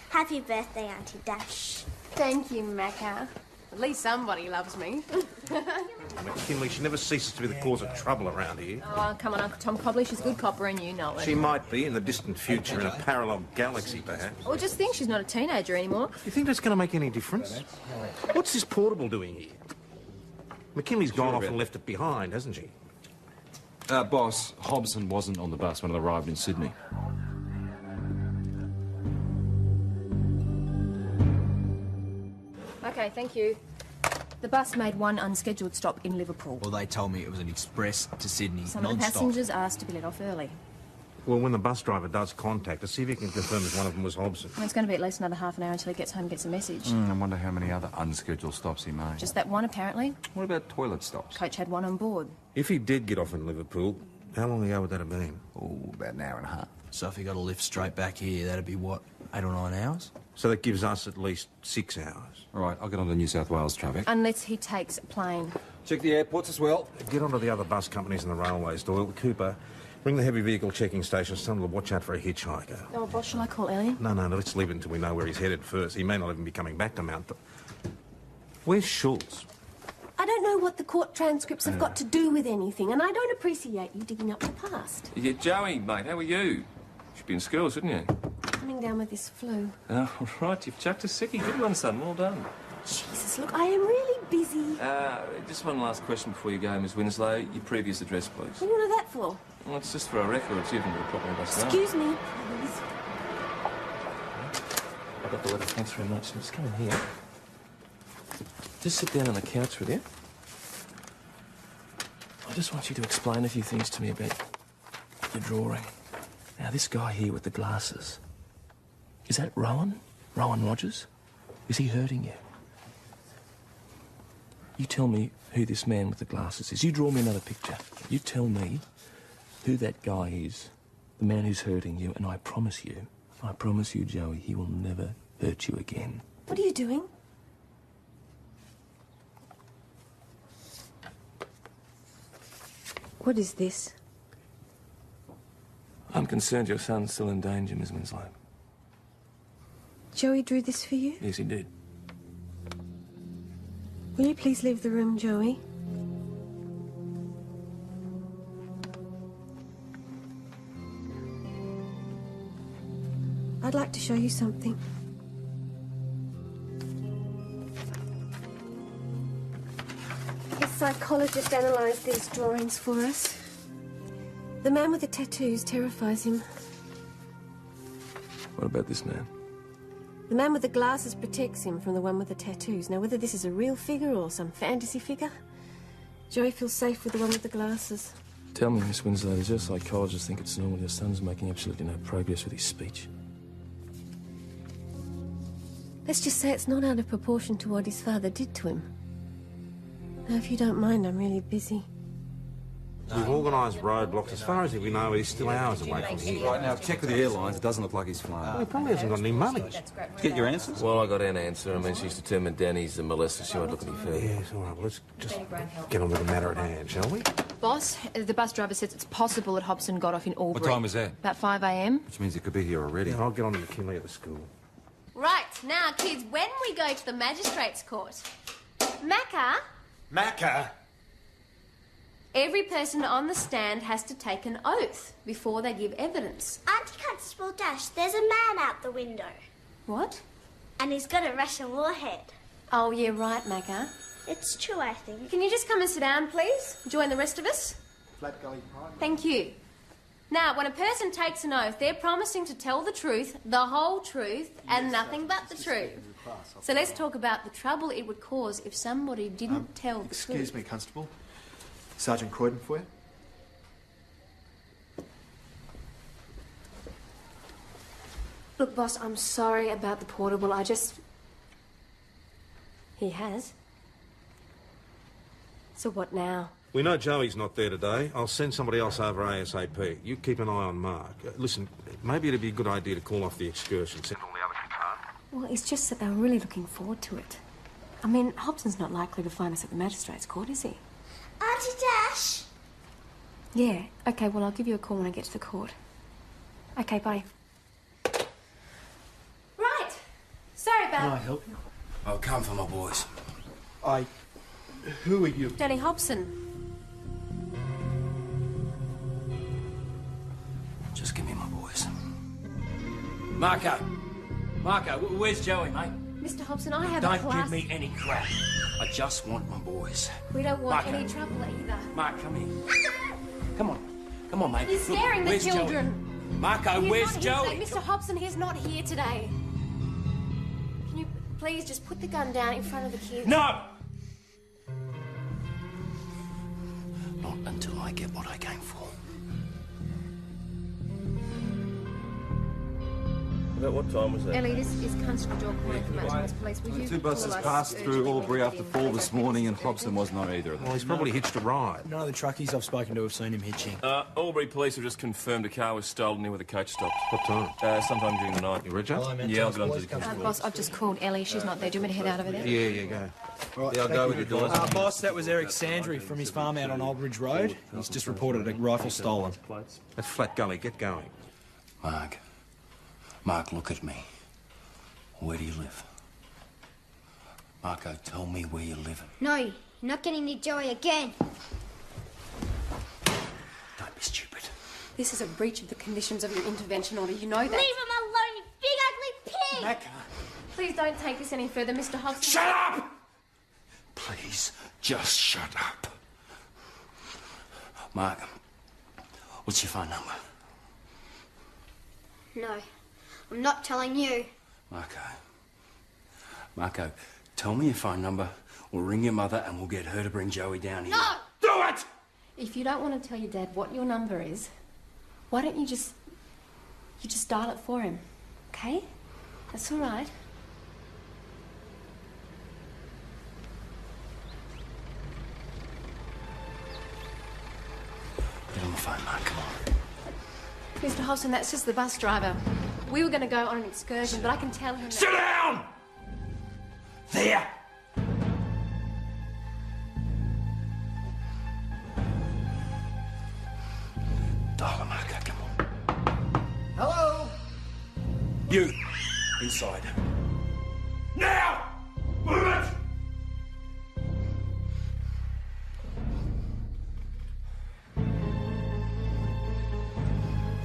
Speaker 9: Happy birthday, Auntie Dash.
Speaker 5: Thank you, Macca. At least somebody loves me.
Speaker 6: McKinley, she never ceases to be the cause of trouble around here.
Speaker 1: Oh, come on, Uncle Tom Cobley. She's a good copper and you know it.
Speaker 6: She might be in the distant future in a parallel galaxy, perhaps.
Speaker 1: Or just think she's not a teenager anymore.
Speaker 6: You think that's going to make any difference? What's this portable doing here? McKinley's gone off and left it behind, hasn't she?
Speaker 2: Boss, Hobson wasn't on the bus when it arrived in Sydney.
Speaker 1: Okay, thank you. The bus made one unscheduled stop in Liverpool.
Speaker 4: Well, they told me it was an express to Sydney,
Speaker 1: Some of the
Speaker 4: non-stop.
Speaker 1: passengers asked to be let off early.
Speaker 6: Well, when the bus driver does contact us, see if he can confirm if one of them was Hobson.
Speaker 1: Well, it's going to be at least another half an hour until he gets home and gets a message.
Speaker 2: I wonder how many other unscheduled stops he made.
Speaker 1: Just that one, apparently.
Speaker 2: What about toilet stops?
Speaker 1: Coach had one on board.
Speaker 6: If he did get off in Liverpool, how long ago would that have been?
Speaker 2: Oh, about an hour and a half.
Speaker 4: So if he got a lift straight back here, that'd be, what, 8 or 9 hours?
Speaker 6: So that gives us at least 6 hours.
Speaker 2: All right, I'll get on to New South Wales traffic.
Speaker 1: Unless he takes a plane.
Speaker 2: Check the airports as well.
Speaker 6: Get onto the other bus companies and the railways, Doyle. Cooper, ring the heavy vehicle checking stations, tell them to watch out for a hitchhiker.
Speaker 1: Oh, boss, shall I call Ellie?
Speaker 6: No, let's leave it until we know where he's headed first. He may not even be coming back to Mount... Where's Schultz?
Speaker 7: I don't know what the court transcripts have got to do with anything, and I don't appreciate you digging up the past.
Speaker 3: Yeah, Joey, mate, how are you? Should be in school, shouldn't you?
Speaker 7: Coming down with this flu.
Speaker 3: Oh, right, you've chucked a sickie. Good one, son. Well done.
Speaker 7: Jesus, look, I am really busy.
Speaker 3: Just one last question before you go, Miss Winslow. Your previous address, please.
Speaker 7: What do you want that for?
Speaker 3: Well, it's just for our records. You haven't got a problem with us now.
Speaker 7: Excuse me, please.
Speaker 3: I got the letter. Thanks very much. Just come in here. Just sit down on the couch with you. I just want you to explain a few things to me about your drawing. Now, this guy here with the glasses, is that Rowan? Rowan Rogers? Is he hurting you? You tell me who this man with the glasses is. You draw me another picture. You tell me who that guy is, the man who's hurting you, and I promise you, Joey, he will never hurt you again.
Speaker 7: What are you doing? What is this?
Speaker 3: I'm concerned your son's still in danger, Miss Winslow.
Speaker 7: Joey drew this for you?
Speaker 3: Yes, he did.
Speaker 7: Will you please leave the room, Joey? I'd like to show you something. His psychologist analysed these drawings for us. The man with the tattoos terrifies him.
Speaker 3: What about this man?
Speaker 7: The man with the glasses protects him from the one with the tattoos. Now, whether this is a real figure or some fantasy figure, Joey feels safe with the one with the glasses.
Speaker 3: Tell me, Miss Winslow, does your psychologist think it's normal your son's making absolutely no progress with his speech?
Speaker 7: Let's just say it's not out of proportion to what his father did to him. Now, if you don't mind, I'm really busy.
Speaker 6: We've organised roadblocks. As far as we know, he's still hours away from here.
Speaker 14: Right, now, check with the airlines. It doesn't look like he's flying.
Speaker 6: Well, he probably hasn't got any money.
Speaker 14: Get your answers?
Speaker 3: Well, I got an answer. I mean, she's determined Danny's a molester. She won't look any further.
Speaker 6: Yes, all right. Well, let's just get on with the matter at hand, shall we?
Speaker 1: Boss, the bus driver says it's possible that Hobson got off in Albury.
Speaker 14: What time was that?
Speaker 1: About 5 a.m.
Speaker 14: Which means he could be here already.
Speaker 6: Yeah, I'll get on to McKinley at the school.
Speaker 7: Right, now, kids, when we go to the magistrate's court,
Speaker 4: Macca?
Speaker 7: every person on the stand has to take an oath before they give evidence.
Speaker 9: Auntie Constable Dash, there's a man out the window.
Speaker 7: What?
Speaker 9: And he's got a Russian warhead.
Speaker 7: Oh, yeah, right, Macca.
Speaker 9: It's true, I think.
Speaker 7: Can you just come and sit down, please? Join the rest of us.
Speaker 4: Flat Gully Prime.
Speaker 7: Thank you. Now, when a person takes an oath, they're promising to tell the truth, the whole truth, and nothing but the truth. So let's talk about the trouble it would cause if somebody didn't tell the truth.
Speaker 4: Excuse me, Constable. Sergeant Croydon for you.
Speaker 7: Look, boss, I'm sorry about the portable. He has. So what now?
Speaker 6: We know Joey's not there today. I'll send somebody else over ASAP. You keep an eye on Mark. Listen, maybe it'd be a good idea to call off the excursion. Send all the others in car.
Speaker 7: Well, it's just that they're really looking forward to it. I mean, Hobson's not likely to find us at the magistrate's court, is he?
Speaker 9: Auntie Dash?
Speaker 5: Yeah, okay, well, I'll give you a call when I get to the court. Okay, bye. Right. Sorry about...
Speaker 11: Can I help you?
Speaker 15: I'll come for my boys.
Speaker 11: Who are you?
Speaker 5: Danny Hobson.
Speaker 15: Just give me my boys. Marco! Marco, where's Joey, mate?
Speaker 5: Mr. Hobson, I have a
Speaker 15: Don't
Speaker 5: class...
Speaker 15: give me any crap. I just want my boys.
Speaker 5: We don't want
Speaker 15: Marco.
Speaker 5: any trouble either.
Speaker 15: Mark, come here. Come on. Come on, mate.
Speaker 5: He's
Speaker 15: Look,
Speaker 5: scaring the
Speaker 15: where's
Speaker 5: children.
Speaker 15: Joey? Marco,
Speaker 5: He's
Speaker 15: where's
Speaker 5: not here
Speaker 15: Joey?
Speaker 5: today. Mr. Hobson, he's not here today. Can you please just put the gun down in front of the kids?
Speaker 15: No! Not until I get what I came for.
Speaker 3: About what time was that?
Speaker 1: Ellie, this is Constable Doyle calling from Mount Thomas Police. Will you
Speaker 14: Two buses
Speaker 1: call us
Speaker 14: passed through
Speaker 1: urgently
Speaker 14: Albury
Speaker 1: when
Speaker 14: after
Speaker 1: you get
Speaker 14: 4
Speaker 1: in?
Speaker 14: this morning, and Hobson wasn't on either of them.
Speaker 6: Well, he's probably hitched a ride.
Speaker 4: None of the truckies I've spoken to have seen him hitching.
Speaker 3: Albury police have just confirmed a car was stolen near where the coach stopped.
Speaker 6: What time?
Speaker 3: Sometime during the night.
Speaker 6: You read that?
Speaker 3: Yeah, I'll get on to the constable.
Speaker 1: Boss, I've just called Ellie. She's not there. Do you want me to head out over there?
Speaker 6: Yeah, go.
Speaker 4: Right,
Speaker 14: Yeah, I'll go with your doors.
Speaker 4: boss, that was Eric Sandry from his farm out on Old Bridge Road. He's just reported a rifle stolen.
Speaker 6: That's Flat Gully. Get going.
Speaker 15: Mark, look at me. Where do you live? Marco, tell me where you live.
Speaker 9: No, you're not getting near Joey again.
Speaker 15: Don't be stupid.
Speaker 5: This is a breach of the conditions of your intervention order. You know that.
Speaker 9: Leave him alone, you big ugly pig!
Speaker 5: Please don't take this any further, Mr. Hobson.
Speaker 15: Shut up! Please, just shut up. Mark, what's your phone number?
Speaker 9: No, I'm not telling you.
Speaker 15: Marco, tell me your phone number. We'll ring your mother and we'll get her to bring Joey down here.
Speaker 9: No!
Speaker 15: Do it!
Speaker 5: If you don't want to tell your dad what your number is, why don't you just dial it for him, okay? That's all right.
Speaker 15: Get on the phone, Mark, come on.
Speaker 5: Mr. Hobson, that's just the bus driver. We were going to go on an excursion, but I can tell him that...
Speaker 15: Sit down! There! Dial him, Marco, come on.
Speaker 11: Hello?
Speaker 15: You, inside. Now! Move it!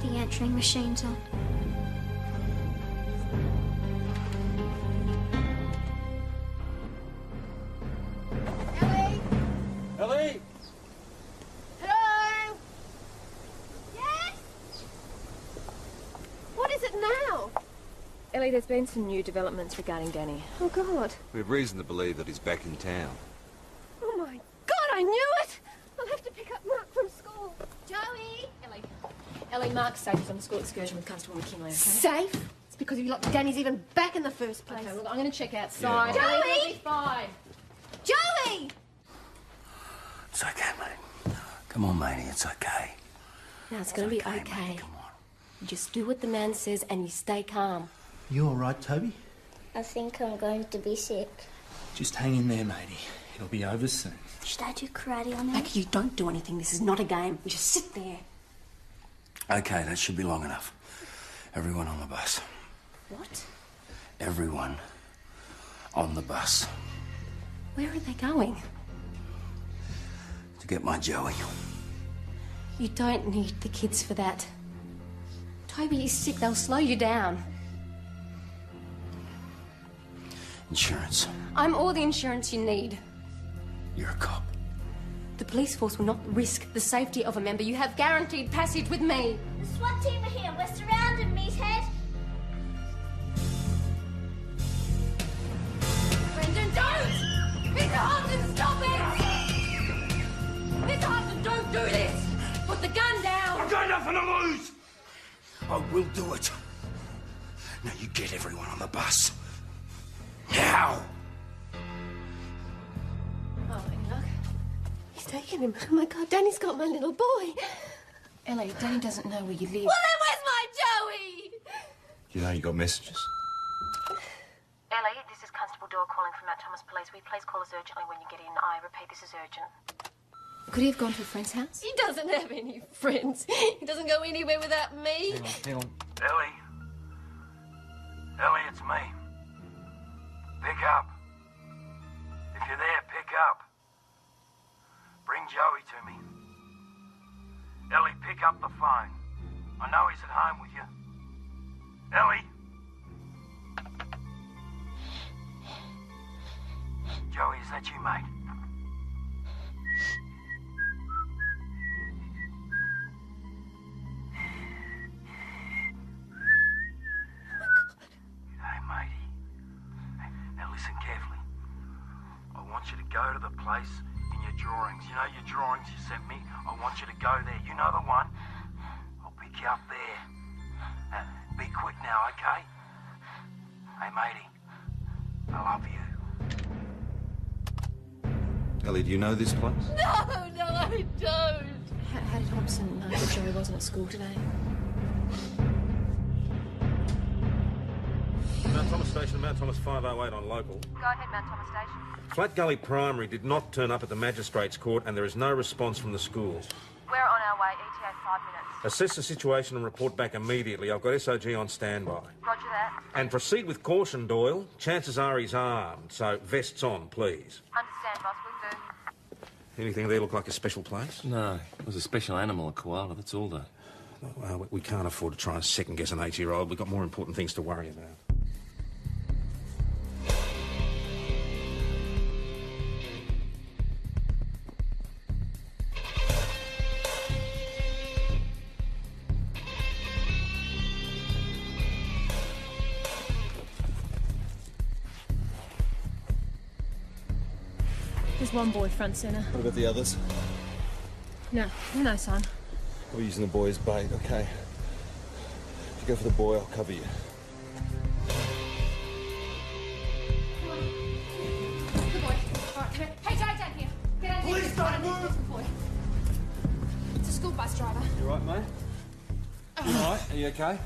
Speaker 9: The answering machine's on.
Speaker 11: Ellie?
Speaker 7: Hello? Yes? What is it now?
Speaker 1: Ellie, there's been some new developments regarding Danny.
Speaker 5: Oh, God.
Speaker 14: We have reason to believe that he's back in town.
Speaker 7: Oh, my God, I knew it! I'll have to pick up Mark from school. Joey!
Speaker 1: Ellie, Mark's safe. He's on a school excursion with Constable McKinley, okay?
Speaker 5: Safe? It's because of you lot Danny's even back in the first place.
Speaker 1: Okay, well, I'm going to check outside.
Speaker 7: Yeah,
Speaker 1: Ellie,
Speaker 7: Joey!
Speaker 1: he'll be fine.
Speaker 7: Joey!
Speaker 15: It's okay, mate. Come on, matey, it's okay.
Speaker 5: Now, it's going to be okay.
Speaker 15: Mate, come on.
Speaker 5: You just do what the man says and you stay calm.
Speaker 4: You all right, Toby?
Speaker 9: I think I'm going to be sick.
Speaker 4: Just hang in there, matey. It'll be over soon.
Speaker 9: Should I do karate on him?
Speaker 5: Becky, you don't do anything. This is not a game. You just sit there.
Speaker 15: Okay, that should be long enough. Everyone on the bus.
Speaker 5: What?
Speaker 15: Everyone on the bus.
Speaker 5: Where are they going?
Speaker 15: To get my Joey.
Speaker 5: You don't need the kids for that. Toby is sick. They'll slow you down.
Speaker 15: Insurance.
Speaker 5: I'm all the insurance you need.
Speaker 15: You're a cop.
Speaker 5: The police force will not risk the safety of a member. You have guaranteed passage with me.
Speaker 9: The SWAT team are here. We're surrounded, meathead.
Speaker 7: Brendan, don't! Mr. Hobson, stop it! Mr. Hobson, don't do this! Put the gun down!
Speaker 15: I've got nothing to lose! I will do it. Now you get everyone on the bus. Now!
Speaker 5: Oh, look. He's taken him. Oh, my God. Danny's got my little boy.
Speaker 1: Ellie, Danny doesn't know where you live.
Speaker 7: Well, then where's my Joey?
Speaker 14: You know you got messages?
Speaker 1: Ellie, this is Constable Doyle calling from Mount Thomas Police. Will you please call us urgently when you get in? I repeat, this is urgent. Could he have gone to a friend's house?
Speaker 7: He doesn't have any friends. He doesn't go anywhere without me.
Speaker 12: Hang on.
Speaker 15: Ellie? Ellie, it's me. Pick up. If you're there, pick up. Bring Joey to me. Ellie, pick up the phone. I know he's at home with you. Ellie? Joey, is that you, mate? Hey, matey. Hey, now listen carefully. I want you to go to the place in your drawings. You know your drawings you sent me? I want you to go there. You know the one? I'll pick you up there. Be quick now, okay? Hey, matey. I love you.
Speaker 6: Ellie, do you know this place?
Speaker 7: No, I don't.
Speaker 1: How did Hobson know that Joey wasn't at school today?
Speaker 6: Mount Thomas Station, Mount Thomas 508 on local.
Speaker 17: Go ahead, Mount Thomas Station.
Speaker 6: Flat Gully Primary did not turn up at the Magistrates Court and there is no response from the schools.
Speaker 17: We're on our way, ETA 5 minutes.
Speaker 6: Assess the situation and report back immediately. I've got SOG on standby.
Speaker 17: Roger that.
Speaker 6: And proceed with caution, Doyle. Chances are he's armed, so vests on, please.
Speaker 17: Understand, boss, will do.
Speaker 6: Anything there look like a special place?
Speaker 3: No, it was a special animal, a koala, that's all though.
Speaker 6: Well, we can't afford to try and second-guess an 8-year-old. We've got more important things to worry about.
Speaker 1: There's one boy front centre.
Speaker 18: What about the others?
Speaker 1: No, son.
Speaker 18: We're using the boy as bait, okay? If you go for the boy, I'll cover you.
Speaker 7: Good boy. All right, come here. Hey, down here. Get out of here. Please don't move. It's a school bus driver.
Speaker 10: You all right, mate? You all right? Are you okay?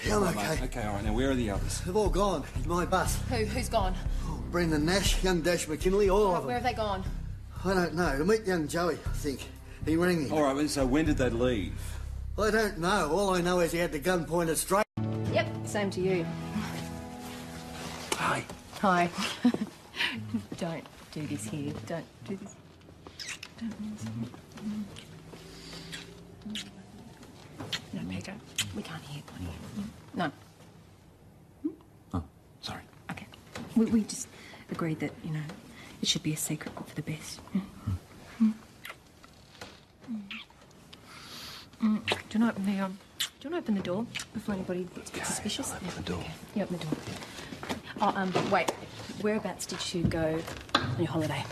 Speaker 19: Yeah, I'm
Speaker 10: All right,
Speaker 19: okay.
Speaker 10: mate. Okay, all right. Now, where are the others?
Speaker 19: They've all gone. It's my bus.
Speaker 16: Who's gone?
Speaker 19: Brendan Nash, young Dash McKinley, all of
Speaker 16: Where
Speaker 19: them.
Speaker 16: have they gone?
Speaker 19: I don't know. To meet young Joey, I think. He rang me.
Speaker 10: All right, so when did they leave?
Speaker 19: I don't know. All I know is he had the gun pointed straight.
Speaker 16: Yep, same to you.
Speaker 19: Hi.
Speaker 16: Hi. Don't do this here. Don't do this. No, Pedro, we can't hear, buddy. No.
Speaker 6: Oh, sorry.
Speaker 16: Okay. We just agreed that, you know, it should be a secret for the best. Do you want to open the do you want to open the door before anybody gets a bit suspicious?
Speaker 6: I'll open the door.
Speaker 16: You open the door. Oh, wait. Whereabouts did you go on your holiday?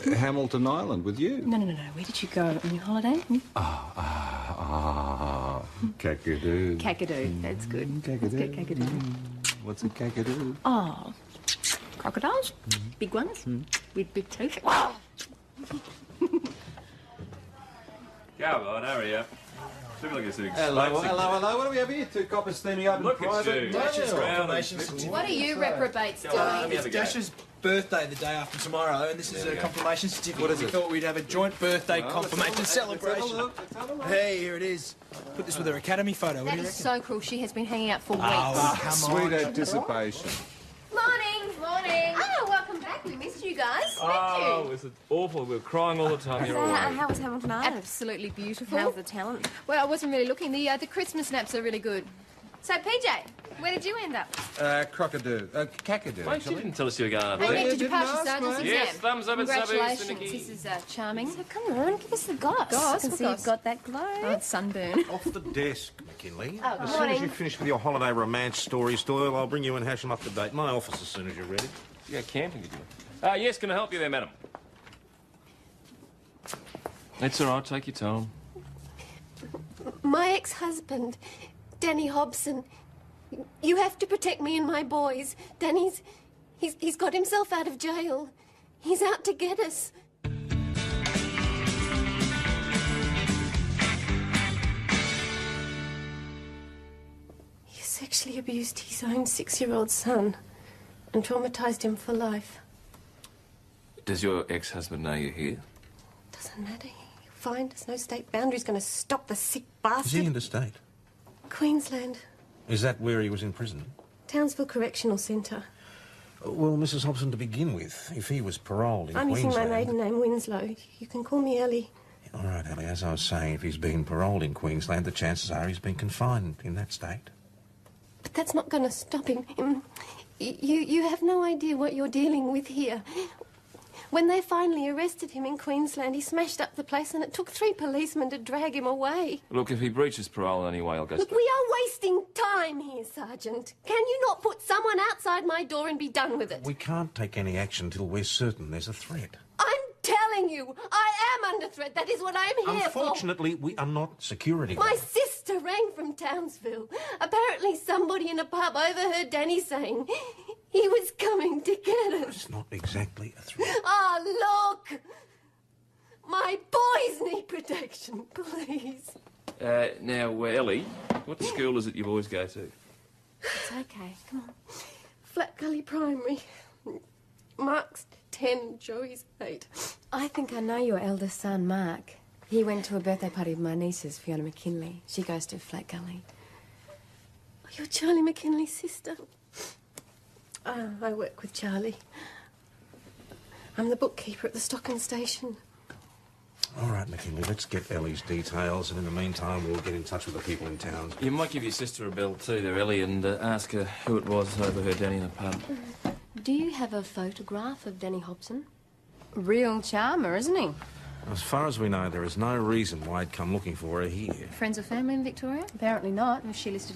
Speaker 10: Hamilton Island with you.
Speaker 16: No. Where did you go on your holiday?
Speaker 10: Kakadu.
Speaker 16: Kakadu. That's good.
Speaker 10: Kakadu.
Speaker 16: Let's get Kakadu.
Speaker 10: What's a kakadu?
Speaker 16: Oh, crocodiles, big ones with big teeth.
Speaker 20: Come on, hurry up. Look like it's an
Speaker 10: Hello.
Speaker 20: explosive.
Speaker 10: What do we have here? 2 coppers steaming up in
Speaker 20: Look at
Speaker 10: private.
Speaker 20: you.
Speaker 4: Dash's
Speaker 20: Yeah.
Speaker 4: confirmation certificate.
Speaker 16: What are you reprobates
Speaker 20: Come on,
Speaker 16: doing?
Speaker 20: the
Speaker 4: It's
Speaker 20: other guy.
Speaker 4: Dash's birthday the day after tomorrow, and this is
Speaker 20: There we
Speaker 4: a
Speaker 20: go.
Speaker 4: confirmation certificate.
Speaker 10: What is
Speaker 4: We
Speaker 10: it?
Speaker 4: thought we'd have a joint birthday
Speaker 10: Well,
Speaker 4: confirmation
Speaker 10: let's have a
Speaker 4: celebration.
Speaker 10: look. Let's have a look.
Speaker 4: Hey, here it is. Put this with her academy photo. What
Speaker 16: That
Speaker 4: do you
Speaker 16: is
Speaker 4: reckon?
Speaker 16: so cruel. She has been hanging out for weeks.
Speaker 4: Oh, come
Speaker 10: Sweet
Speaker 4: on.
Speaker 10: anticipation.
Speaker 7: Morning. Oh, welcome back. We missed you guys.
Speaker 3: Oh, is it awful? We were crying all the time. You're all right.
Speaker 7: How was Hamilton Island?
Speaker 16: Absolutely beautiful.
Speaker 7: How's the talent?
Speaker 16: Well, I wasn't really looking. The Christmas snaps are really good.
Speaker 7: So, PJ, where did you end up?
Speaker 10: Crocodile. Kakadu,
Speaker 3: Why you
Speaker 10: actually.
Speaker 3: didn't tell us you were going up
Speaker 16: Hey,
Speaker 3: there?
Speaker 16: Nick, did you
Speaker 10: didn't
Speaker 16: pass your
Speaker 10: ask,
Speaker 16: sergeant's
Speaker 10: mate.
Speaker 16: exam?
Speaker 3: Yes, thumbs up at Subbies,
Speaker 16: Congratulations.
Speaker 3: Finicky.
Speaker 16: This is charming.
Speaker 7: So, come on, give us the goss.
Speaker 16: Goss?
Speaker 7: I can
Speaker 16: What
Speaker 7: see
Speaker 16: goss?
Speaker 7: you've got that glow.
Speaker 16: Oh, it's sunburn.
Speaker 6: Off the desk, McKinley.
Speaker 7: Oh,
Speaker 6: As
Speaker 7: good
Speaker 6: soon as
Speaker 7: morning.
Speaker 6: you finish with your holiday romance stories, Doyle, I'll bring you and hash them up to date. My office as soon as you're ready.
Speaker 3: You go camping, did you? Yes, can I help you there, madam? It's all right, take your time.
Speaker 7: My ex-husband, Danny Hobson. You have to protect me and my boys. Danny's... He's got himself out of jail. He's out to get us. He sexually abused his own 6-year-old son and traumatized him for life.
Speaker 3: Does your ex-husband know you're here?
Speaker 7: Doesn't matter. He'll fine. There's no state boundaries going to stop the sick bastard.
Speaker 6: Is he interstate?
Speaker 7: Queensland.
Speaker 6: Is that where he was in prison?
Speaker 7: Townsville Correctional Centre.
Speaker 6: Well, Mrs. Hobson, to begin with, if he was paroled in
Speaker 7: I'm using
Speaker 6: Queensland...
Speaker 7: my maiden name, Winslow. You can call me Ellie.
Speaker 6: All right, Ellie, as I was saying, if he's been paroled in Queensland, the chances are he's been confined in that state.
Speaker 7: But that's not going to stop him. You have no idea what you're dealing with here. When they finally arrested him in Queensland, he smashed up the place and it took 3 policemen to drag him away.
Speaker 3: Look, if he breaches parole anyway, I'll go
Speaker 7: Look,
Speaker 3: straight.
Speaker 7: we are wasting time here, Sergeant. Can you not put someone outside my door and be done with it?
Speaker 6: We can't take any action till we're certain there's a threat.
Speaker 7: I'm telling you, I am under threat. That is what I'm here for.
Speaker 6: Unfortunately, we are not security
Speaker 7: My
Speaker 6: guards.
Speaker 7: sister rang from Townsville. Apparently somebody in a pub overheard Danny saying he was coming to get us.
Speaker 6: It's not exactly a threat.
Speaker 7: Oh, look! My boys need protection, please.
Speaker 3: Now, Ellie, what school is it you boys go to?
Speaker 7: It's okay, come on. Flat Gully Primary. Mark's 10, Joey's 8.
Speaker 5: I think I know your eldest son, Mark. He went to a birthday party of my niece's, Fiona McKinley. She goes to Flat Gully.
Speaker 7: Oh, you're Charlie McKinley's sister. I work with Charlie. I'm the bookkeeper at the Stockton station.
Speaker 6: All right, McKinley, let's get Ellie's details, and in the meantime, we'll get in touch with the people in town.
Speaker 3: You might give your sister a bell too there, Ellie, and ask her who it was overheard Danny in a pub.
Speaker 5: Do you have a photograph of Danny Hobson? Real charmer, isn't he?
Speaker 6: As far as we know, there is no reason why he'd come looking for her here.
Speaker 16: Friends or family in Victoria? Apparently not. Was she listed